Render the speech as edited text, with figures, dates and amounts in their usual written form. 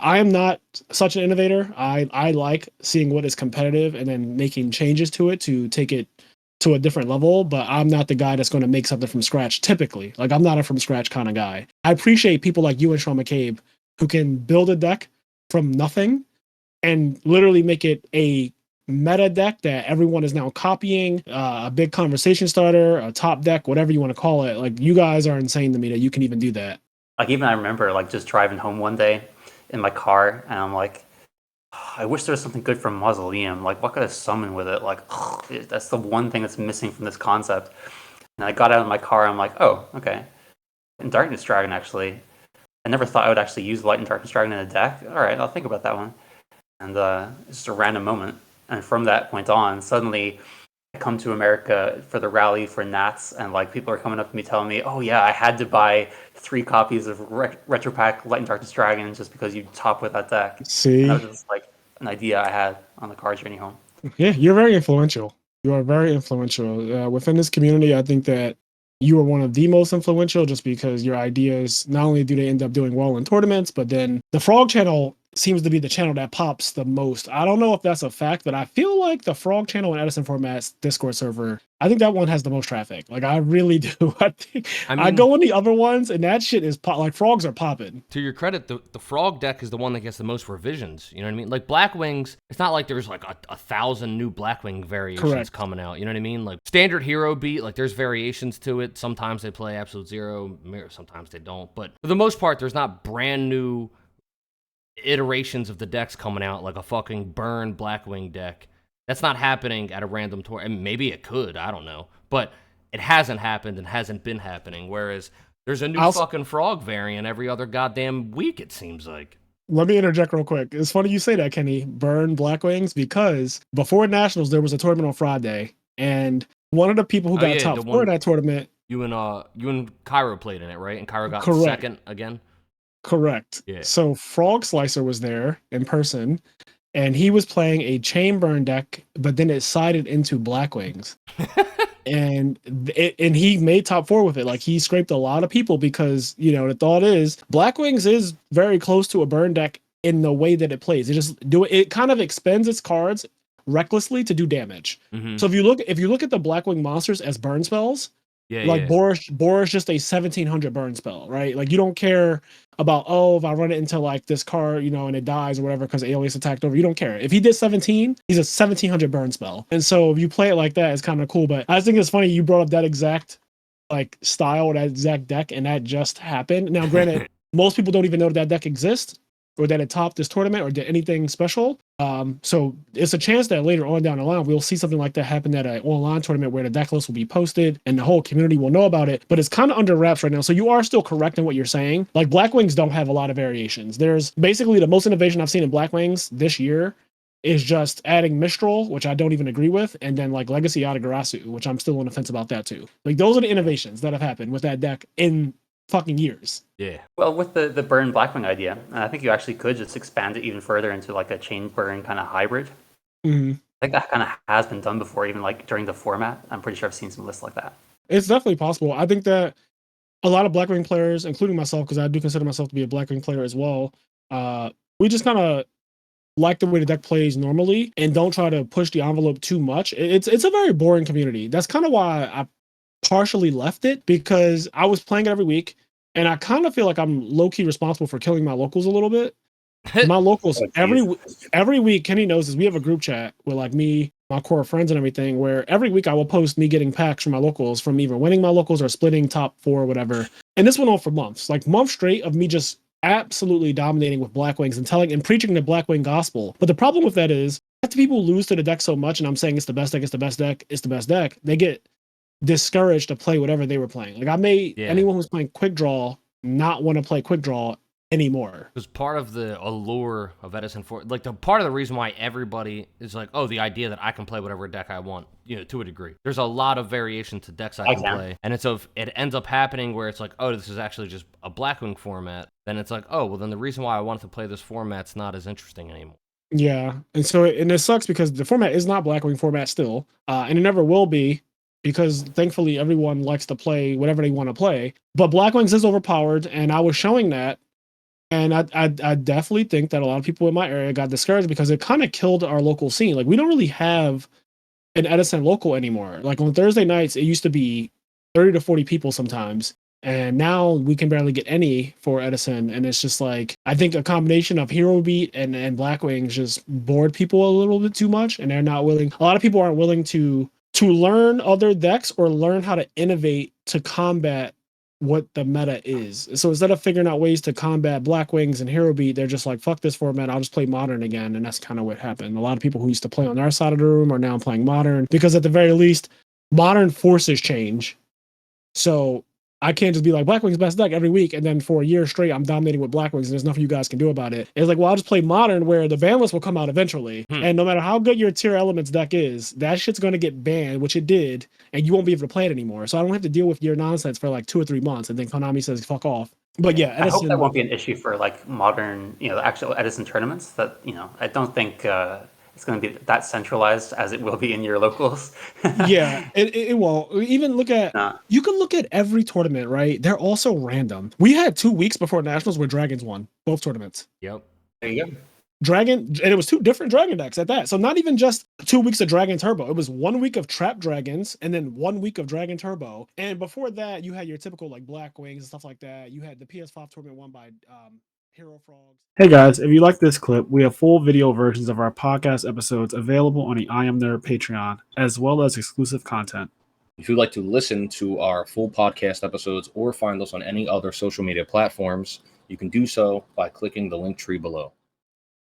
I am not such an innovator. I like seeing what is competitive and then making changes to it to take it to a different level, but I'm not the guy that's going to make something from scratch typically. Like, I'm not a from scratch kind of guy. I appreciate people like you and Sean McCabe who can build a deck from nothing and literally make it a meta deck that everyone is now copying, a big conversation starter, a top deck, whatever you want to call it. Like, you guys are insane to me that you can even do that. Like, even I remember like just driving home one day in my car, and I'm like, I wish there was something good from Mausoleum. Like, what could I summon with it? Like, that's the one thing that's missing from this concept. And I got out of my car, I'm like, oh, okay. And Darkness Dragon, actually. I never thought I would actually use Light and Darkness Dragon in a deck. All right, I'll think about that one. And it's just a random moment. And from that point on, suddenly I come to America for the rally for Nats, and like people are coming up to me telling me, oh yeah, I had to buy 3 copies of Retro Pack Light and Darkness Dragon just because you top with that deck. See? And that was just like an idea I had on the car journey home. Yeah, you're very influential. You are very influential. Within this community, I think that you are one of the most influential just because your ideas, not only do they end up doing well in tournaments, but then the Frog channel seems to be the channel that pops the most. I don't know if that's a fact, but I feel like the Frog channel in Edison Format's Discord server, I think that one has the most traffic. Like, I really do. I go in the other ones and that shit is like, frogs are popping. To your credit, the Frog deck is the one that gets the most revisions. You know what I mean? Like, Blackwings, it's not like there's like 1,000 new Blackwing variations coming out. You know what I mean? Like, standard hero beat, like there's variations to it. Sometimes they play Absolute Zero, sometimes they don't. But for the most part, there's not brand new iterations of the decks coming out like a fucking burn Blackwing deck. That's not happening at a random tour. And maybe it could, I don't know. But it hasn't happened and hasn't been happening. Whereas there's a new fucking Frog variant every other goddamn week, it seems like. Let me interject real quick. It's funny you say that, Kenny. Burn Blackwings, because before Nationals, there was a tournament on Friday. And one of the people who got top 4 in that tournament... You and Cairo played in it, right? And Cairo got second again? Correct. Yeah. So Frog Slicer was there in person, and he was playing a chain burn deck, but then it sided into Blackwings. and he made top 4 with it. Like, he scraped a lot of people because, you know, the thought is Blackwings is very close to a burn deck in the way that it plays. It kind of expends its cards recklessly to do damage. Mm-hmm. So if you look at the Blackwing monsters as burn spells, Boar is just a 1700 burn spell, right? Like, you don't care about, if I run it into like this card, you know, and it dies or whatever because Alias attacked over. You don't care. If he did 17, he's a 1700 burn spell. And so if you play it like that, it's kind of cool. But I just think it's funny you brought up that exact like style, that exact deck, and that just happened. Now, granted, most people don't even know that deck exists or that it topped this tournament or did anything special. So it's a chance that later on down the line, we'll see something like that happen at an online tournament where the deck list will be posted and the whole community will know about it, but it's kind of under wraps right now. So you are still correct in what you're saying. Like, Blackwings don't have a lot of variations. There's basically the most innovation I've seen in Blackwings this year is just adding Mistral, which I don't even agree with, and then like Legacy Yatagarasu, which I'm still on the fence about that too. Like, those are the innovations that have happened with that deck in fucking years. Yeah. Well, with the burn Blackwing idea, I think you actually could just expand it even further into like a chain burn kind of hybrid. Mm-hmm. I think that kind of has been done before, even like during the format. I'm pretty sure I've seen some lists like that. It's definitely possible. I think that a lot of Blackwing players, including myself, because I do consider myself to be a Blackwing player as well, we just kind of like the way the deck plays normally and don't try to push the envelope too much. It's a very boring community. That's kind of why I partially left it, because I was playing it every week and I kind of feel like I'm low-key responsible for killing my locals a little bit. My locals every week, Kenny knows this, we have a group chat with like me, my core friends and everything, where every week I will post me getting packs from my locals, from either winning my locals or splitting top 4 or whatever. And this went on for months, like months straight of me just absolutely dominating with Blackwings and preaching the Blackwing gospel. But the problem with that is, after people lose to the deck so much, and I'm saying it's the best deck, they get discouraged to play whatever they were playing. Like, I made anyone who's playing Quick Draw not want to play Quick Draw anymore. Because part of the allure of Edison like part of the reason why everybody is like, oh, the idea that I can play whatever deck I want, you know, to a degree. There's a lot of variation to decks I can play. And it's it ends up happening where it's like, oh, this is actually just a Blackwing format. Then it's like, oh, well, then the reason why I wanted to play this format's not as interesting anymore. Yeah. And so it sucks because the format is not Blackwing format still. And it never will be, because thankfully everyone likes to play whatever they want to play. But Blackwings is overpowered, and I was showing that And I definitely think that a lot of people in my area got discouraged because it kind of killed our local scene. Like we don't really have an Edison local anymore. Like on Thursday nights, it used to be 30 to 40 people sometimes. And now we can barely get any for Edison. And it's just like, I think a combination of Hero Beat and Black Wings just bored people a little bit too much. And they're not willing, a lot of people aren't willing to learn other decks or learn how to innovate to combat what the meta is. So instead of figuring out ways to combat Black Wings and Hero Beat, they're just like, fuck this format, I'll just play Modern again. And that's kind of what happened. A lot of people who used to play on our side of the room are now playing Modern because at the very least, Modern forces change. So I can't just be like Black Wings best deck every week, and then for a year straight I'm dominating with Black Wings, and there's nothing you guys can do about it. It's like, well, I'll just play Modern where the ban list will come out eventually, and no matter how good your tier elements deck is, that shit's going to get banned, which it did, and you won't be able to play it anymore. So I don't have to deal with your nonsense for like 2 or 3 months, and then Konami says fuck off. But yeah, Edison, I hope that won't be an issue for like Modern, the actual Edison tournaments. That I don't think it's going to be that centralized as it will be in your locals. Yeah, it won't. Even you can look at every tournament, right? They're also random. We had 2 weeks before Nationals where Dragons won both tournaments. Yep. There you go. Dragon, and it was 2 different Dragon decks at that. So not even just 2 weeks of Dragon Turbo. It was 1 week of Trap Dragons and then 1 week of Dragon Turbo. And before that, you had your typical like Black Wings and stuff like that. You had the PS5 tournament won by Hero Frogs. Hey guys, if you like this clip, we have full video versions of our podcast episodes available on the IMNerd Patreon, as well as exclusive content. If you'd like to listen to our full podcast episodes or find us on any other social media platforms, you can do so by clicking the link tree below.